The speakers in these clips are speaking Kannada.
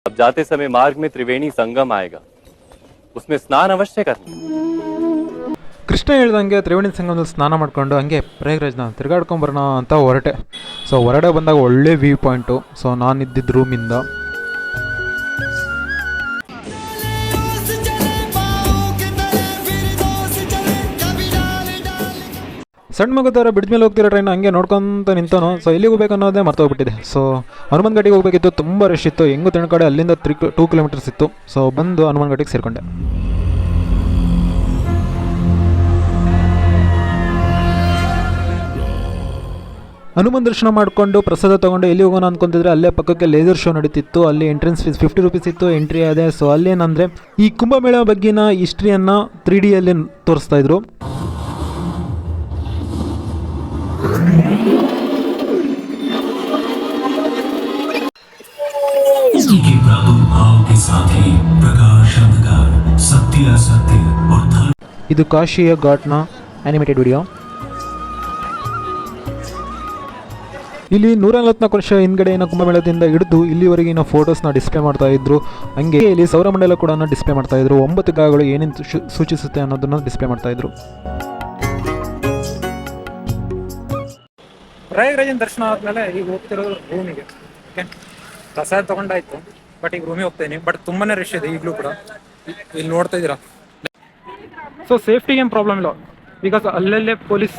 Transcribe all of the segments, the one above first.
अब जाते समय मार्ग में त्रिवेणी संगम आएगा, उसमें स्नान अवश्य करना। ಕೃಷ್ಣ ಹೇಳ್ದಂಗೆ ತ್ರಿವೇಣಿ ಸಂಗಮದಲ್ಲಿ ಸ್ನಾನ ಮಾಡ್ಕೊಂಡು ಹಂಗೆ ಪ್ರಯಾಗ್ರಾಜ್ನ ತಿರ್ಗಾಡ್ಕೊಂಬರೋಣ ಅಂತ ಹೊರಟೆ. ಸೊ ಹೊರಗಡೆ ಬಂದಾಗ ಒಳ್ಳೆ ವ್ಯೂ ಪಾಯಿಂಟು. ಸೊ ನಾನು ಇದ್ದಿದ್ದ ರೂಮಿಂದ ಸಣ್ಣ ಮಗು ಥರ ಬ್ರಿಡ್ಜ್ ಮೇಲೆ ಹೋಗ್ತಿರೋ ಟ್ರೈನ್ ಹಂಗೆ ನೋಡ್ಕೊಂತ ನಿಂತಾನು. ಸೊ ಎಲ್ಲಿಗೆ ಹೋಗ್ಬೇಕು ಅನ್ನೋದೇ ಮರ್ತೋಗ್ಬಿಟ್ಟಿದೆ. ಸೊ ಹನುಮಾನ್ ಘಾಟಿಗೆ ಹೋಗ್ಬೇಕಿತ್ತು, ತುಂಬ ರಶ್ ಇತ್ತು. ಹೆಂಗು ತಿಳ್ಕಡೆ ಅಲ್ಲಿಂದ 2 ಕಿಲೋಮೀಟರ್ಸ್ ಇತ್ತು. ಸೊ ಬಂದು ಹನುಮಾನ್ ಘಾಟಿಗೆ ಸೇರಿಕೊಂಡೆ. ಹನುಮಾನ್ ದರ್ಶನ ಮಾಡಿಕೊಂಡು ಪ್ರಸಾದ ತೊಗೊಂಡು ಎಲ್ಲಿ ಹೋಗೋಣ ಅಂದ್ಕೊಂತಿದ್ರೆ ಅಲ್ಲೇ ಪಕ್ಕಕ್ಕೆ ಲೇಸರ್ ಶೋ ನಡೀತಿತ್ತು. ಅಲ್ಲಿ ಎಂಟ್ರೆನ್ಸ್ ಫೀಸ್ 50 ರೂಪೀಸ್ ಇತ್ತು, ಎಂಟ್ರಿ ಅದೇ. ಸೊ ಅಲ್ಲೇನಂದರೆ ಈ ಕುಂಭಮೇಳ ಬಗ್ಗಿನ ಹಿಸ್ಟ್ರಿಯನ್ನು 3Dಯಲ್ಲಿ ತೋರಿಸ್ತಾ ಇದ್ರು. ಇದು ಕಾಶಿಯ ಘಾಟ್ನ ಆನಿಮೇಟೆಡ್ ವಿಡಿಯೋ. ಇಲ್ಲಿ 144 ವರ್ಷ ಹಿಂದ್ಗಡೆಯಿನ ಕುಂಭಮೇಳದಿಂದ ಹಿಡಿದು ಇಲ್ಲಿವರೆಗಿನ ಫೋಟೋಸ್ನ ಡಿಸ್ಪ್ಲೇ ಮಾಡ್ತಾ ಇದ್ರು. ಹಂಗೆ ಇಲ್ಲಿ ಸೌರಮಂಡಲ ಕೂಡ ಡಿಸ್ಪ್ಲೇ ಮಾಡ್ತಾ ಇದ್ರು. 9 ಗ್ರಹಗಳು ಏನೇನು ಸೂಚಿಸುತ್ತೆ ಅನ್ನೋದನ್ನ ಡಿಸ್ಪ್ಲೇ ಮಾಡ್ತಾ ಇದ್ರು. ಪ್ರಯಾಗ್ರಾಜಿನ ದರ್ಶನ ಆದ್ಮೇಲೆ ಈಗ ಹೋಗ್ತಿರೋದು ರೂಮಿಗೆ. ಓಕೆ, ಪ್ರಸಾದ ತಗೊಂಡಾಯ್ತು, ಬಟ್ ಈಗ ರೂಮಿಗೆ ಹೋಗ್ತಾಯಿನಿ. ಬಟ್ ತುಂಬಾನೇ ರಶ್ ಇದೆ ಈಗಲೂ ಕೂಡ. ಇಲ್ಲಿ ನೋಡ್ತಾ ಇದ್ದೀರಾ. ಸೊ ಸೇಫ್ಟಿಗೆ ಏನು ಪ್ರಾಬ್ಲಮ್ ಇಲ್ಲ, ಬಿಕಾಸ್ ಅಲ್ಲಲ್ಲೇ ಪೊಲೀಸ್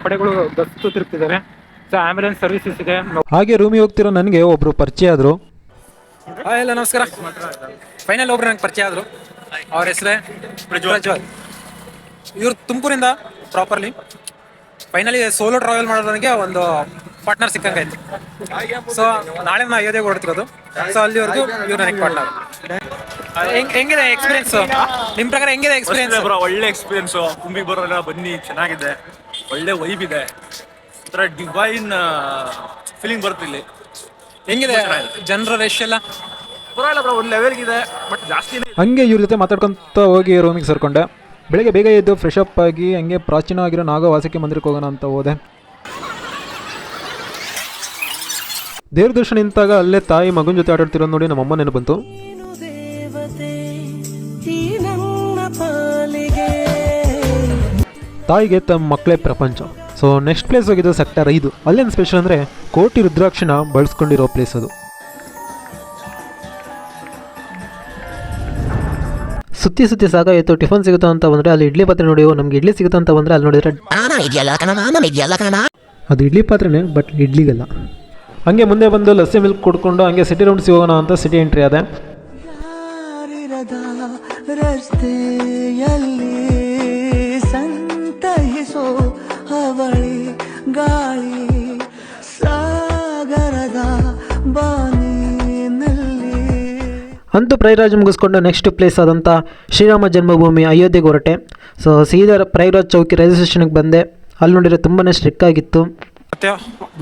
ಪಡೆಗಳು ಗಸ್ತು ತಿರುಗ್ತಿದ್ದಾರೆ. ಸೊ ಆಂಬ್ಯುಲೆನ್ಸ್ ಸರ್ವಿಸಸ್ ಇದೆ. ಹಾಗೆ ರೂಮಿಗೆ ಹೋಗ್ತಿರೋ ನನಗೆ ಒಬ್ರು ಪರಿಚಯ ಆದ್ರು. ಎಲ್ಲ ನಮಸ್ಕಾರ. ಫೈನಲ್ ಒಬ್ರು ನಂಗೆ ಪರಿಚಯ ಆದ್ರು. ಅವ್ರ ಹೆಸರೇ ಪ್ರಜ್ವಲ್. ಇವ್ರು ತುಮಕೂರಿಂದ ಪ್ರಾಪರ್ಲಿ. ಫೈನಲಿ ಸೋಲೋ ಟ್ರಾವೆಲ್ ಮಾಡೋದಕ್ಕೆ ಒಂದು ಪಾರ್ಟ್ನರ್ ಸಿಕ್ಕಂಗಾಯ್ತು. ಸೊ ನಾಳೆ ನಾವು ಅಯೋಧ್ಯೆಗೆ ಹೊರಡ್ತಿರೋದು. ಸೊ ಅಲ್ಲಿವರೆಗೂ ಇವ್ರು ನನಗೆ ಪಾರ್ಟ್ನರ್. ಹೆಂಗಿದೆ ಎಕ್ಸ್ಪೀರಿಯನ್ಸ್? ನಿಮ್ಮ ಪ್ರಕಾರ ಹೆಂಗಿದೆ ಎಕ್ಸ್ಪೀರಿಯನ್ಸ್? ಒಳ್ಳೆ ಎಕ್ಸ್ಪೀರಿಯನ್ಸ್. ಕುಂಬಿಗೆ ಬರೋಲ್ಲ, ಬನ್ನಿ, ಚೆನ್ನಾಗಿದೆ, ಒಳ್ಳೆ ವೈಬ್ ಇದೆ, ಒಂಥರ ಡಿವೈನ್ ಫೀಲಿಂಗ್ ಬರುತ್ತೆ ಇಲ್ಲಿ. ಹೆಂಗಿದೆ ಜನರ ರಶ್ ಎಲ್ಲ? ಪರವಾಗಿಲ್ಲ ಬ್ರೋ, ಒಂದು ಲೆವೆಲ್ಗಿದೆ, ಬಟ್ ಜಾಸ್ತಿ. ಹಂಗೆ ಇವ್ರ ಜೊತೆ ಮಾತಾಡ್ಕೊಂತ ಹೋಗಿ ರೂಮಿಗೆ ಸೇರ್ಕೊಂಡೆ. ಬೆಳಗ್ಗೆ ಬೇಗ ಎದ್ದು ಫ್ರೆಶ್ ಅಪ್ ಆಗಿ ಹಂಗೆ ಪ್ರಾಚೀನವಾಗಿರೋ ನಾಗವಾಸಿಕೆ ಮಂದಿರಕ್ಕೆ ಹೋಗೋಣ ಅಂತ ಹೋದೆ. ದೇವ್ರ ದರ್ಶನ ನಿಂತಾಗ ಅಲ್ಲೇ ತಾಯಿ ಮಗನ ಜೊತೆ ಆಟಾಡ್ತಿರೋದು ನೋಡಿ ನಮ್ಮಮ್ಮ ನೆನಪು ಬಂತು. ತಾಯಿಗೆ ತಮ್ಮ ಮಕ್ಕಳೇ ಪ್ರಪಂಚ. ಸೊ ನೆಕ್ಸ್ಟ್ ಪ್ಲೇಸ್ ಹೋಗಿದ್ದು ಸೆಕ್ಟರ್ 5. ಅಲ್ಲೇನು ಸ್ಪೆಷಲ್ ಅಂದರೆ ಕೋಟಿ ರುದ್ರಾಕ್ಷನ ಬಳಸ್ಕೊಂಡಿರೋ ಪ್ಲೇಸ್ ಅದು. ಸುತ್ತಿ ಸಾಕಾಯಿತು. ಟಿಫನ್ ಸಿಗುತ್ತಾ ಅಂತ ಬಂದರೆ ಅಲ್ಲಿ ಇಡ್ಲಿ ಪಾತ್ರೆ ನೋಡಿ. ನಮ್ಗೆ ಇಡ್ಲಿ ಸಿಗುತ್ತಾ ಅಂತ ಬಂದರೆ ಅಲ್ಲಿ ನೋಡಿದ್ರೆ ಅದು ಇಡ್ಲಿ ಪಾತ್ರೆನೇ, ಬಟ್ ಇಡ್ಲಿಗಲ್ಲ. ಹಂಗೆ ಮುಂದೆ ಬಂದು ಲಸ್ಸಿ ಮಿಲ್ಕ್ ಕುಡ್ಕೊಂಡು ಹಂಗೆ ಸಿಟಿ ರೌಂಡ್ಸ್ ಹೋಗೋಣ ಅಂತ ಸಿಟಿ ಎಂಟ್ರಿ ಆದೆ. ಅಂತೂ ಪ್ರಯಾಗ್ರಾಜ್ ಮುಗಿಸ್ಕೊಂಡು ನೆಕ್ಸ್ಟ್ ಪ್ಲೇಸ್ ಆದಂಥ ಶ್ರೀರಾಮ ಜನ್ಮಭೂಮಿ ಅಯೋಧ್ಯೆಗೆ ಹೊರಟೆ. ಸೊ ಸೀದಾ ಪ್ರಯಾಗ್ರಾಜ್ ಚೌಕಿ ರೈಲ್ವೆ ಸ್ಟೇಷನ್ಗೆ ಬಂದೆ. ಅಲ್ಲಿ ನೋಡಿದ್ರೆ ತುಂಬಾ ಸ್ಟ್ರಿಕ್ ಆಗಿತ್ತು. ಮತ್ತೆ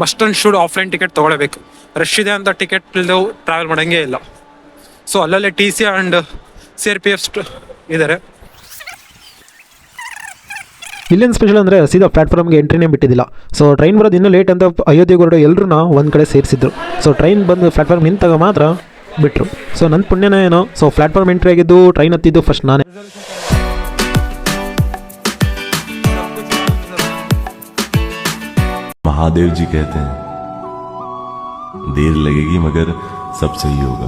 must and should offline ticket ತೊಗೊಳ್ಬೇಕು. ರಶ್ ಇದೆ ಅಂತ ಟಿಕೆಟ್ ಇಲ್ಲದೆ ಟ್ರಾವೆಲ್ ಮಾಡೋಂಗೇ ಇಲ್ಲ. ಸೊ ಅಲ್ಲಲ್ಲೇ TC ಆ್ಯಂಡ್ CRPF ಇದ್ದಾರೆ. ಇಲ್ಲೇನು ಸ್ಪೆಷಲ್ ಅಂದರೆ ಸೀದಾ ಪ್ಲಾಟ್ಫಾರ್ಮ್ಗೆ ಎಂಟ್ರಿನೇ ಬಿಟ್ಟಿದ್ದಿಲ್ಲ. ಸೊ ಟ್ರೈನ್ ಬರೋದು ಇನ್ನೂ ಲೇಟ್ ಅಂತ ಅಯೋಧ್ಯೆಗೆ ಹೊರಡೋ ಎಲ್ಲರೂ ಒಂದು ಕಡೆ ಸೇರಿಸಿದ್ರು. ಸೊ ಟ್ರೈನ್ ಬಂದು ಪ್ಲಾಟ್ಫಾರ್ಮ್ ನಿಂತಾಗ ಮಾತ್ರ ಬಿಟ್ಟರು. ಸೊ ನನ್ನ ಪುಣ್ಯನೇ ಏನೋ. ಸೊ ಪ್ಲಾಟ್ಫಾರ್ಮ್ ಎಂಟ್ರಿ ಆಗಿದ್ದು, ಟ್ರೈನ್ ಹತ್ತಿದ್ದು ಫಸ್ಟ್ ನಾನೇ. महादेव जी कहते हैं देर लगेगी मगर सब सही होगा.